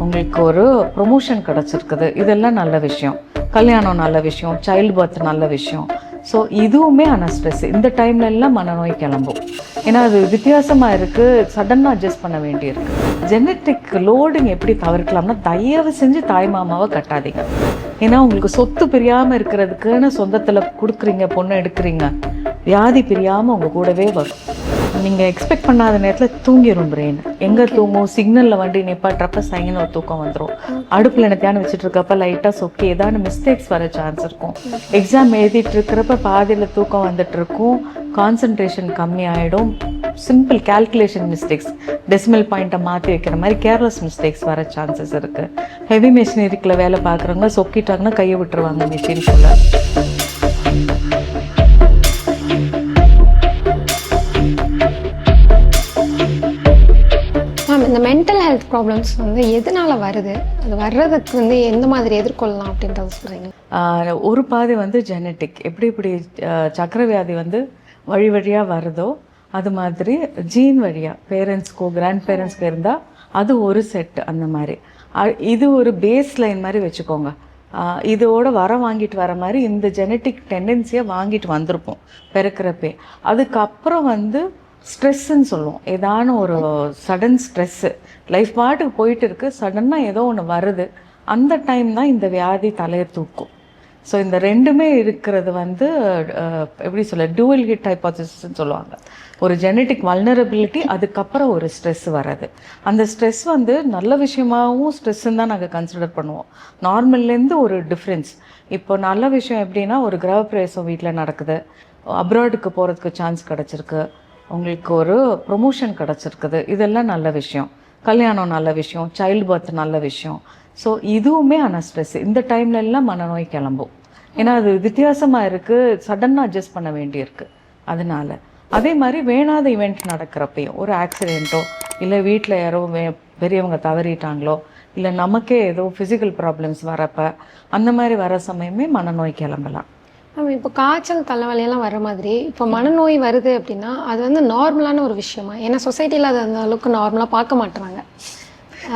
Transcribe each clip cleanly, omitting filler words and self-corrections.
உங்களுக்கு ஒரு ப்ரொமோஷன் கிடச்சிருக்குது, இதெல்லாம் நல்ல விஷயம். கல்யாணம் நல்ல விஷயம், சைல்டு பர்த் நல்ல விஷயம். ஸோ இதுவுமே ஆனால் ஸ்ட்ரெஸ் இந்த டைம்ல எல்லாம் மனநோய் கிளம்பும். ஏன்னா அது வித்தியாசமாக இருக்குது, சடனாக அட்ஜஸ்ட் பண்ண வேண்டியிருக்கு. ஜெனட்டிக் லோடிங் எப்படி தவிர்க்கலாம்னா, தயவு செஞ்சு தாய் மாமாவை கட்டாதீங்க. ஏன்னா உங்களுக்கு சொத்து பிரியாமல் இருக்கிறதுக்குன்னு சொந்தத்தில் கொடுக்குறீங்க, பொண்ணு எடுக்கிறீங்க, வியாதி பிரியாமல் உங்கள் கூடவே வரும். நீங்கள் எக்ஸ்பெக்ட் பண்ணாத நேரத்தில் தூங்கிடும் பிரெயின். எங்கே தூங்கும்? சிக்னலில் வண்டி நிப்பாட்டுறப்ப சைன்னு ஒரு தூக்கம் வந்துடும். அடுப்பில் என்னத்தையானு வச்சுட்டு இருக்கப்ப லைட்டாக சொக்கி ஏதாவது மிஸ்டேக்ஸ் வர சான்ஸ் இருக்கும். எக்ஸாம் எழுதிட்டு இருக்கிறப்ப பாதியில் தூக்கம் வந்துட்டு இருக்கும், கான்சன்ட்ரேஷன் கம்மி ஆகிடும். சிம்பிள் கேல்குலேஷன் மிஸ்டேக்ஸ், டெசிமல் பாயிண்ட்டை மாற்றி வைக்கிற மாதிரி கேர்லெஸ் மிஸ்டேக்ஸ் வர சான்சஸ் இருக்குது. ஹெவி மெஷினரிக்கில் வேலை பார்க்குறவங்க சொக்கிட்டாங்கன்னா கையை விட்டுருவாங்க மிஷின்குள்ளே. இந்த மென்டல் ஹெல்த் ப்ராப்ளம்ஸ் வந்து எதனால வருது, அது வர்றதுக்கு வந்து எந்த மாதிரி எதிர்கொள்ளலாம் அப்படின்றத சொல்கிறீங்க? ஒரு பாதி வந்து ஜெனட்டிக், எப்படி சக்கரை வியாதி வந்து வழி வழியாக வருதோ அது மாதிரி ஜீன் வழியாக பேரண்ட்ஸ்க்கோ கிராண்ட் பேரண்ட்ஸ்க்கு இருந்தால் அது ஒரு செட். அந்த மாதிரி இது ஒரு பேஸ் லைன் மாதிரி வச்சுக்கோங்க. இதோட வாங்கிட்டு வர மாதிரி இந்த ஜெனட்டிக் டெண்டன்சியை வாங்கிட்டு வந்திருப்போம் பிறக்கிறப்பே. அதுக்கப்புறம் வந்து ஸ்ட்ரெஸ்ஸுன்னு சொல்லுவோம். ஏதான ஒரு சடன் ஸ்ட்ரெஸ்ஸு, லைஃப் பாட்டுக்கு போயிட்டு இருக்கு, சடனாக ஏதோ ஒன்று வருது, அந்த டைம் தான் இந்த வியாதி தலையை தூக்கும். ஸோ இந்த ரெண்டுமே இருக்கிறது வந்து எப்படி சொல்ல, டூவல் ஹிட் ஹைபோதசிஸ்ன்னு சொல்லுவாங்க. ஒரு ஜெனட்டிக் வல்னரபிலிட்டி, அதுக்கப்புறம் ஒரு ஸ்ட்ரெஸ் வர்றது. அந்த ஸ்ட்ரெஸ் வந்து நல்ல விஷயமாகவும் ஸ்ட்ரெஸ்ஸுன்னு தான் நாங்கள் கன்சிடர் பண்ணுவோம். நார்மல்லேருந்து ஒரு டிஃப்ரென்ஸ். இப்போ நல்ல விஷயம் எப்படின்னா, ஒரு கிரகப்பிரவேசம் வீட்டில் நடக்குது, அப்ராடுக்கு போகிறதுக்கு சான்ஸ் கிடச்சிருக்கு, உங்களுக்கு ஒரு ப்ரொமோஷன் கிடச்சிருக்குது, இதெல்லாம் நல்ல விஷயம். கல்யாணம் நல்ல விஷயம், சைல்டு பர்த் நல்ல விஷயம். ஸோ இதுவுமே ஆனால் ஸ்ட்ரெஸ் இந்த டைம்ல எல்லாம் மனநோய் கிளம்பும். ஏன்னா அது வித்தியாசமாக இருக்குது, சடனாக அட்ஜஸ்ட் பண்ண வேண்டியிருக்கு. அதனால அதே மாதிரி வேணாத இவெண்ட் நடக்கிறப்பையும், ஒரு ஆக்சிடெண்ட்டோ இல்லை வீட்டில் யாரோ பெரியவங்க தவறிட்டாங்களோ இல்லை நமக்கே ஏதோ ஃபிசிக்கல் ப்ராப்ளம்ஸ் வரப்போ அந்த மாதிரி வர சமயமே மனநோய் கிளம்பலாம். இப்போ காய்ச்சல் தலைவலியெல்லாம் வர மாதிரி இப்போ மனநோய் வருது அப்படின்னா அது வந்து நார்மலான ஒரு விஷயமா? ஏன்னா சொசைட்டியில் அது அந்த அளவுக்கு நார்மலாக பார்க்க மாட்டுறாங்க.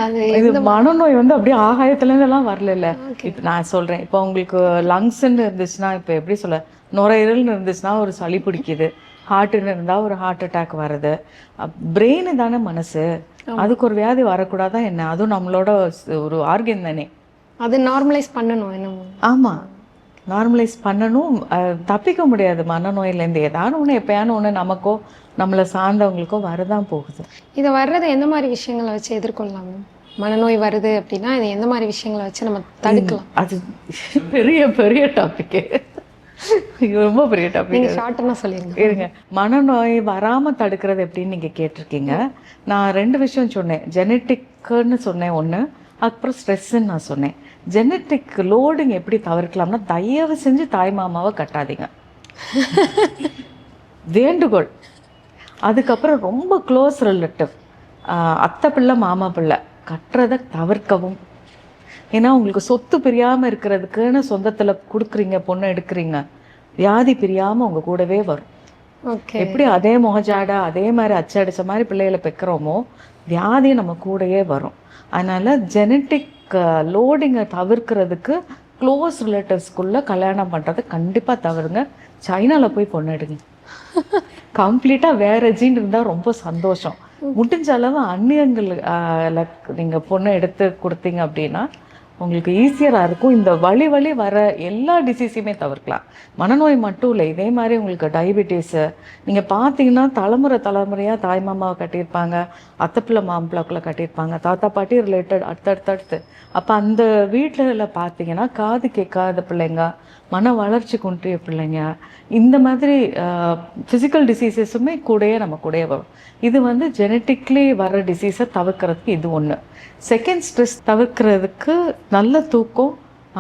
அது இது மனநோய் வந்து அப்படியே ஆகாயத்துலேருந்துலாம் வரல. இப்போ நான் சொல்கிறேன், இப்போ உங்களுக்கு லங்ஸ்ன்னு இருந்துச்சுன்னா, இப்போ எப்படி சொல்ல, நுரையீரல்னு இருந்துச்சுன்னா ஒரு சளி பிடிக்குது, ஹார்ட்டுன்னு இருந்தால் ஒரு ஹார்ட் அட்டாக் வருது. பிரெயின் தானே மனசு, அதுக்கு ஒரு வியாதி வரக்கூடாதான் என்ன? அதுவும் நம்மளோட ஒரு ஆர்கன் தானே. அது நார்மலைஸ் பண்ணணும் என்னமோ. ஆமாம், நார்மலைஸ் பண்ணணும். தப்பிக்க முடியாது மனநோயிலேருந்து. ஏதாவது ஒன்று எப்பயானு ஒன்று நமக்கோ நம்மளை சார்ந்தவங்களுக்கோ வரதான் போகுது. இதை வர்றதை எந்த மாதிரி விஷயங்களை வச்சு எதிர்கொள்ளலாம்? மனநோய் வருது அப்படின்னா இதை எந்த மாதிரி விஷயங்களை வச்சு நம்ம தடுக்கலாம்? அது பெரிய பெரிய டாபிக்கு, ரொம்ப பெரிய டாபிக். நீங்கள் ஷார்ட்டாக சொல்லிடுங்க. இருங்க, மனநோய் வராமல் தடுக்கிறது எப்படின்னு நீங்கள் கேட்டிருக்கீங்க. நான் 2 விஷயம் சொன்னேன். ஜெனட்டிக்குன்னு சொன்னேன் ஒன்று, அப்புறம் ஸ்ட்ரெஸ்ஸுன்னு நான் சொன்னேன். ஜெனட்டிக் லோடிங் எப்படி தவிர்க்கலாம்னா, தயவு செஞ்சு தாய் மாமாவை கட்டாதீங்க, வேண்டுகோள். அதுக்கப்புறம் ரொம்ப க்ளோஸ் ரிலேட்டிவ், அத்தை பிள்ளை மாமா பிள்ளை கட்டுறதை தவிர்க்கவும். ஏன்னா உங்களுக்கு சொத்து பிரியாமல் இருக்கிறதுக்குன்னு சொந்தத்தில் கொடுக்குறீங்க, பொண்ணு எடுக்கிறீங்க, வியாதி பிரியாமல் உங்கள் கூடவே வரும். எப்படி அதே முகஜாடா அதே மாதிரி அச்சடிச்ச மாதிரி பிள்ளைகளை பெக்கிறோமோ, வியாதியும் நம்ம கூடயே வரும். அதனால ஜெனட்டிக் லோடிங்கை தவிர்க்கிறதுக்கு க்ளோஸ் ரிலேட்டிவ்ஸ்குள்ளே கல்யாணம் பண்ணுறது கண்டிப்பாக தவிருங்க. சைனாவில் போய் பொண்ணு எடுங்க. கம்ப்ளீட்டாக வேறு ஜீன் இருந்தால் ரொம்ப சந்தோஷம். முடிஞ்ச அளவு அந்நியங்கள் நீங்கள் பொண்ணு எடுத்து கொடுத்தீங்க அப்படின்னா உங்களுக்கு ஈஸியராக இருக்கும். இந்த வழி வர எல்லா டிசீஸையுமே தவிர்க்கலாம். மனநோய் மட்டும் இல்லை, இதே மாதிரி உங்களுக்கு டயபெட்டிஸு நீங்கள் பார்த்தீங்கன்னா தலைமுறையாக தாய் மாமாவை கட்டியிருப்பாங்க, அத்தைப்பிள்ளை மாம்பிள்ளைக்குள்ளே கட்டியிருப்பாங்க, தாத்தா பாட்டி ரிலேட்டட் அடுத்தடுத்து. அப்போ அந்த வீட்டில் பார்த்தீங்கன்னா காது கேட்காத பிள்ளைங்க, மன வளர்ச்சி குன்றிய பிள்ளைங்க, இந்த மாதிரி ஃபிசிக்கல் டிசீசஸுமே நம்ம கூடயே வரும். இது வந்து ஜெனட்டிக்லி வர டிசீஸை தவிர்க்கிறதுக்கு இது ஒன்று. செகண்ட், ஸ்ட்ரெஸ் தவிர்க்கிறதுக்கு நல்ல தூக்கம்,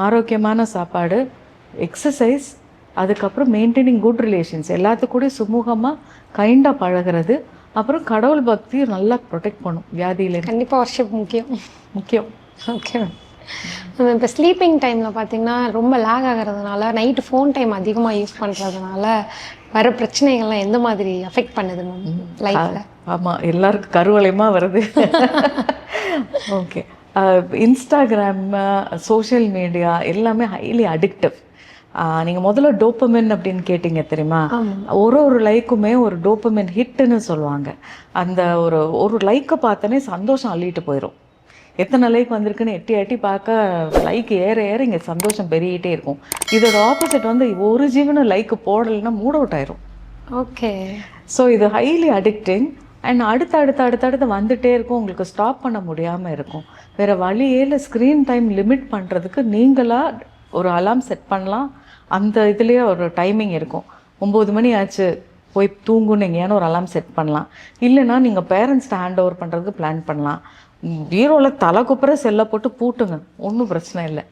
ஆரோக்கியமான சாப்பாடு, எக்ஸசைஸ், அதுக்கப்புறம் மெயின்டைனிங் குட் ரிலேஷன்ஸ், எல்லாத்துக்கூடயும் சுமூகமாக கைண்டாக பழகிறது, அப்புறம் கடவுள் பக்தி நல்லா ப்ரொடெக்ட் பண்ணும் வியாதியில. கண்டிப்பாக வர்ஷிப் முக்கியம். ஓகே. இப்போ ஸ்லீப்பிங் டைமில் பார்த்தீங்கன்னா ரொம்ப லேக் ஆகிறதுனால, நைட்டு ஃபோன் டைம் அதிகமாக யூஸ் பண்ணுறதுனால வர பிரச்சனைகள்லாம் எந்த மாதிரி அஃபெக்ட் பண்ணுது மேம் லைஃப்பில்? ஆமாம், எல்லாருக்கும் கருவளையமாக வருது. ஓகே, இன்ஸ்டாகிராம், சோஷியல் மீடியா எல்லாமே ஹைலி அடிக்டிவ். நீங்கள் முதல்ல டோப்பமின் அப்படின்னு கேட்டிங்க தெரியுமா? ஒரு லைக்குமே ஒரு டோப்பமின் ஹிட்டுன்னு சொல்லுவாங்க. அந்த ஒரு ஒரு லைக்கை பார்த்தோன்னே சந்தோஷம் அள்ளிட்டு போயிடும். எத்தனை லைக் வந்திருக்குன்னு எட்டி எட்டி பார்க்க லைக் ஏற ஏற இங்கே சந்தோஷம் பெருகிட்டே இருக்கும். இதோட ஆப்போசிட் வந்து ஒரு ஜீவனும் லைக் போடலைன்னா மூட் அவுட் ஆயிரும். ஓகே. ஸோ இது ஹைலி அடிக்டிங். அண்ட் அடுத்தடுத்து வந்துகிட்டே இருக்கும். உங்களுக்கு ஸ்டாப் பண்ண முடியாமல் இருக்கும். வேறு வழியே இல்லை. ஸ்க்ரீன் டைம் லிமிட் பண்ணுறதுக்கு நீங்களாக ஒரு அலார்ம் செட் பண்ணலாம். அந்த இதுலேயே ஒரு டைமிங் இருக்கும். 9 மணி ஆச்சு போய் தூங்குனீங்கன்னு ஒரு அலார்ம் செட் பண்ணலாம். இல்லைன்னா நீங்கள் பேரண்ட்ஸ்ட்டு ஹேண்ட் ஓவர் பண்ணுறதுக்கு பிளான் பண்ணலாம். பீரோவில் தலை குப்புற செல்லை போட்டு பூட்டுங்க, ஒன்றும் பிரச்சனை இல்லை.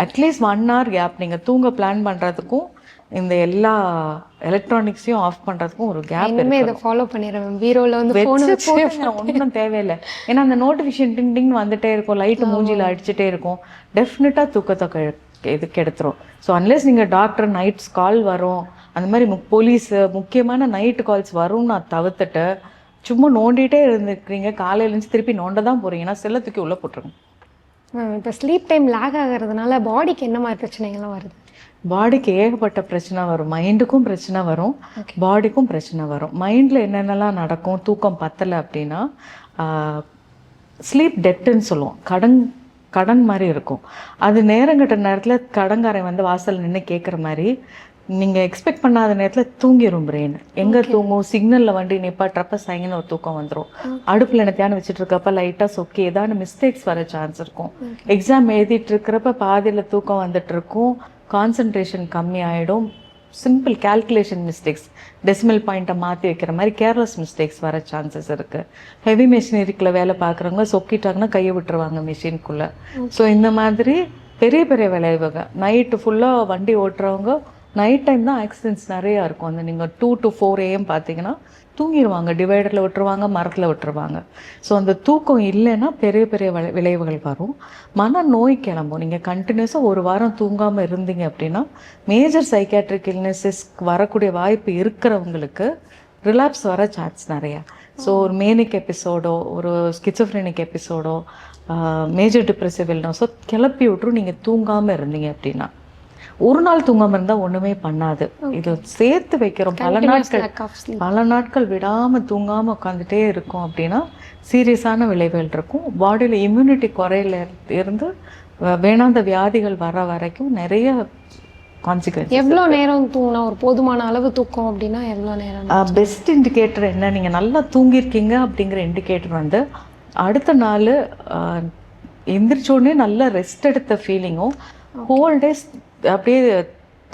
அட்லீஸ்ட் 1 hour கேப் நீங்கள் தூங்க பிளான் பண்ணுறதுக்கும் இந்த எல்லா எலக்ட்ரானிக்ஸையும் ஆஃப் பண்ணுறதுக்கும் ஒரு கேப் இனிமே இதை ஃபாலோ பண்ணிடுவேன். பீரோவில் வந்து ஒன்றும் தேவையில்லை. ஏன்னா அந்த நோட்டிஃபிகேஷன் டிங் டிங் வந்துட்டே இருக்கும், லைட்டு மூஞ்சியில் அடிச்சுட்டே இருக்கும். டெஃபினட்டாக தூக்கத்தை இதுக்கு எடுத்துரும். ஸோ அன்லெஸ் நீங்கள் டாக்டர் நைட்ஸ் கால் வரும், அந்த மாதிரி போலீஸு முக்கியமான நைட்டு கால்ஸ் வரும்னு நான் தவிர்த்துட்டு சும்மா நோண்டிகிட்டே இருந்துருக்கிறீங்க, காலையில் எழுந்து திருப்பி நோண்ட தான் போகிறீங்கன்னா செல்லை தூக்கி உள்ளே போட்டுருங்க. இப்போ ஸ்லீப் டைம் லேக் ஆகிறதுனால பாடிக்கு என்ன மாதிரி பிரச்சனைகள்லாம் வருது? பாடிக்கு ஏகப்பட்ட பிரச்சனை வரும். மைண்டுக்கும் பிரச்சனை வரும், பாடிக்கும் பிரச்சனை வரும். மைண்டில் என்னென்னலாம் நடக்கும்? தூக்கம் பத்தலை அப்படின்னா ஸ்லீப் டெப்ட்டுன்னு சொல்லுவோம். கடன் மாதிரி இருக்கும். அது நேரங்கட்ட நேரத்தில் கடங்காரன் வந்து வாசல் நின்று கேட்குற மாதிரி நீங்கள் எக்ஸ்பெக்ட் பண்ணாத நேரத்தில் தூங்கிடும் பிரெயின். எங்கே தூங்கும்? சிக்னலில் வண்டி நிப்பாட்டுறப்ப சைங்கன்னு ஒரு தூக்கம் வந்துடும். அடுப்பில் என்னத்தையான வச்சுட்டு இருக்கப்ப லைட்டாக சொக்கி ஏதாவது மிஸ்டேக்ஸ் வர சான்ஸ் இருக்கும். எக்ஸாம் எழுதிட்டு இருக்கிறப்ப பாதியில் தூக்கம் வந்துட்டு இருக்கும். கான்சன்ட்ரேஷன் கம்மி ஆகிடும். சிம்பிள் கேல்குலேஷன் மிஸ்டேக்ஸ், டெசிமல் பாயிண்ட்டை மாற்றி வைக்கிற மாதிரி கேர்லெஸ் மிஸ்டேக்ஸ் வர சான்சஸ் இருக்குது. ஹெவி மெஷினரிக்குள்ளே வேலை பார்க்குறவங்க சொக்கிட்டாங்கன்னா கையை விட்டுருவாங்க மிஷின்குள்ளே. ஸோ இந்த மாதிரி பெரிய பெரிய விளைவுகள். நைட்டு ஃபுல்லாக வண்டி ஓட்டுறவங்க நைட் டைம் தான் ஆக்சிடென்ட்ஸ் நிறையா இருக்கும். அந்த நீங்கள் 2 to 4 AM பார்த்தீங்கன்னா தூங்கிடுவாங்க, டிவைடரில் விட்டுருவாங்க, மரத்தில் விட்டுருவாங்க. ஸோ அந்த தூக்கம் இல்லைன்னா பெரிய பெரிய விளைவுகள் வரும். மன நோய் கிளம்பும். நீங்கள் கண்டினியூஸாக 1 வாரம் தூங்காமல் இருந்தீங்க அப்படின்னா மேஜர் சைக்காட்ரிக் இல்னஸஸ் வரக்கூடிய வாய்ப்பு இருக்கிறவங்களுக்கு ரிலாப்ஸ் வர சான்ஸ் நிறையா. ஸோ ஒரு மேனிக் எபிசோடோ ஒரு ஸ்கிசோஃப்ரெனிக் எபிசோடோ மேஜர் டிப்ரெசிவ் இல்னஸோ கிளப்பி விட்ரும் நீங்கள் தூங்காமல் இருந்தீங்க அப்படின்னா. ஒரு நாள் தூங்காமல் இருந்தால் ஒன்றுமே பண்ணாது. இது சேர்த்து வைக்கிறோம். பல நாட்கள் விடாமல் தூங்காமல் உட்காந்துட்டே இருக்கும் அப்படின்னா சீரியஸான விளைவுகள் இருக்கும். பாடியில் இம்யூனிட்டி குறையில இருந்து வேணாத வியாதிகள் வர வரைக்கும் நிறைய கான்சிக்வன்ஸ். எவ்வளோ நேரம் தூங்கினா ஒரு போதுமான அளவு தூக்கம் அப்படின்னா எவ்வளோ நேரம்? பெஸ்ட் இண்டிகேட்டர் என்ன? நீங்கள் நல்லா தூங்கியிருக்கீங்க அப்படிங்கிற இண்டிகேட்டர் வந்து அடுத்த நாள் எந்திரிச்சோடனே நல்லா ரெஸ்ட் எடுத்த ஃபீலிங்கும், ஹோல் டேஸ் அப்படியே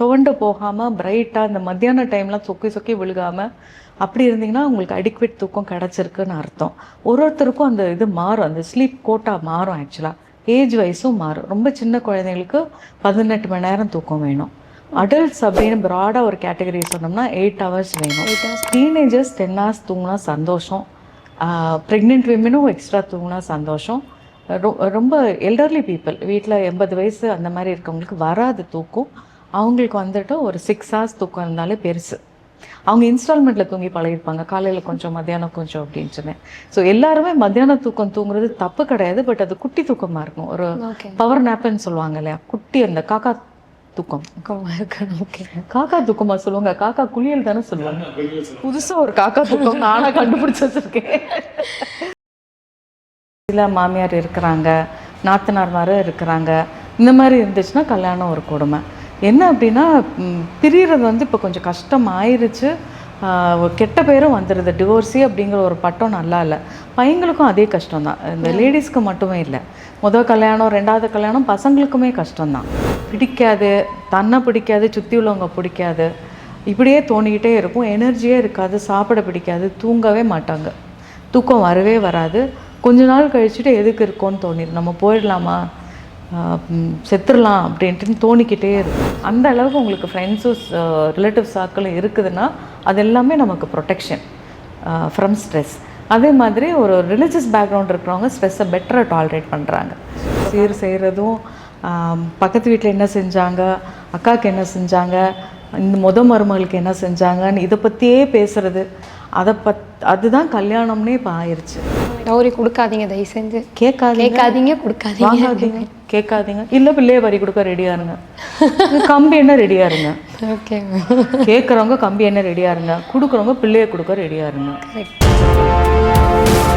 துவண்டு போகாமல் பிரைட்டாக இந்த மத்தியான டைம்லாம் சொக்கி விழுகாமல் அப்படி இருந்தீங்கன்னா உங்களுக்கு அடிக்வேட் தூக்கம் கிடச்சிருக்குன்னு அர்த்தம். ஒருத்தருக்கும் அந்த இது மாறும், அந்த ஸ்லீப் கோட்டா மாறும். ஆக்சுவலாக ஏஜ் வைஸும் மாறும். ரொம்ப சின்ன குழந்தைங்களுக்கு 18 மணி நேரம் தூக்கம் வேணும். அடல்ட்ஸ் அப்படின்னு ப்ராடாக ஒரு கேட்டகரி சொன்னோம்னா 8 hours வேணும். டீனேஜர்ஸ் 10 hours தூங்கினா சந்தோஷம். ப்ரெக்னென்ட் விமனும் எக்ஸ்ட்ரா தூங்கினா சந்தோஷம். ரொம்ப எல்டர்லி பீப்புள், வீட்டில் 80 வயசு அந்த மாதிரி இருக்கவங்களுக்கு வராது தூக்கம். அவங்களுக்கு வந்துட்டு ஒரு 6 hours தூக்கம் இருந்தாலே பெருசு. அவங்க இன்ஸ்டால்மெண்ட்டில் தூங்கி பழகிருப்பாங்க, காலையில் கொஞ்சம் மத்தியானம் கொஞ்சம் அப்படின்னு சொன்னேன். ஸோ எல்லாருமே மத்தியான தூக்கம் தூங்குறது தப்பு கிடையாது. பட் அது குட்டி தூக்கமாக இருக்கும். ஒரு பவர் நேப்புன்னு சொல்லுவாங்க இல்லையா, குட்டி அந்த காக்கா தூக்கம். காக்கா தூக்கமாக சொல்லுவாங்க. காக்கா குளியல் தானே சொல்லுவாங்க. புதுசாக ஒரு காக்கா தூக்கம் நானாக கண்டுபிடிச்சி வச்சுருக்கேன். சில மாமியார் இருக்கிறாங்க, நாத்தனார்மார் இருக்கிறாங்க. இந்த மாதிரி இருந்துச்சுன்னா கல்யாணம் ஒரு கொடுமை. என்ன அப்படின்னா பிரிகிறது வந்து இப்போ கொஞ்சம் கஷ்டம் ஆயிடுச்சு. கெட்ட பேரும் வந்துடுது. டிவோர்ஸி அப்படிங்கிற ஒரு பட்டம் நல்லா இல்லை. பையங்களுக்கும் அதே கஷ்டம்தான். இந்த லேடிஸ்க்கு மட்டுமே இல்லை. முதல் கல்யாணம், 2வது கல்யாணம் பசங்களுக்குமே கஷ்டம்தான். பிடிக்காது, தன்னை பிடிக்காது, சுற்றி உள்ளவங்க பிடிக்காது, இப்படியே தோணிக்கிட்டே இருக்கும். எனர்ஜியே இருக்காது, சாப்பிட பிடிக்காது, தூங்கவே மாட்டாங்க, தூக்கம் வரவே வராது. கொஞ்ச நாள் கழிச்சுட்டு எதுக்கு இருக்கோன்னு தோணிடும், நம்ம போயிடலாமா, செத்துடலாம் அப்படின்ட்டு தோணிக்கிட்டே இருக்கும். அந்த அளவுக்கு உங்களுக்கு ஃப்ரெண்ட்ஸும் ரிலேட்டிவ் சர்க்கிளும் இருக்குதுன்னா அது எல்லாமே நமக்கு ப்ரொடெக்ஷன் ஃப்ரம் ஸ்ட்ரெஸ். அதே மாதிரி ஒரு ரிலீஜியஸ் பேக்ரவுண்ட் இருக்கிறவங்க ஸ்ட்ரெஸ்ஸை பெட்டராக டாலரேட் பண்ணுறாங்க. சீர் செய்கிறதும், பக்கத்து வீட்டில் என்ன செஞ்சாங்க, அக்காவுக்கு என்ன செஞ்சாங்க, இந்த மருமகளுக்கு என்ன செஞ்சாங்கன்னு இதை பற்றியே பேசுகிறது, அதுதான் கல்யாணம்னே இப்போ ஆயிடுச்சு. டவுரி கொடுக்காதீங்க தயவு செஞ்சு. கேட்காதீங்க, கொடுக்காதீங்க. வாங்காதீங்க, கேட்காதீங்க. இல்லை பிள்ளைய வரி கொடுக்க ரெடியா இருங்க. கம்பி என்ன ரெடியா இருங்க. ஓகே. கேட்குறவங்க கம்பி என்ன ரெடியா இருங்க. கொடுக்குறவங்க பிள்ளைய கொடுக்க ரெடியா இருங்க. கரெக்ட்.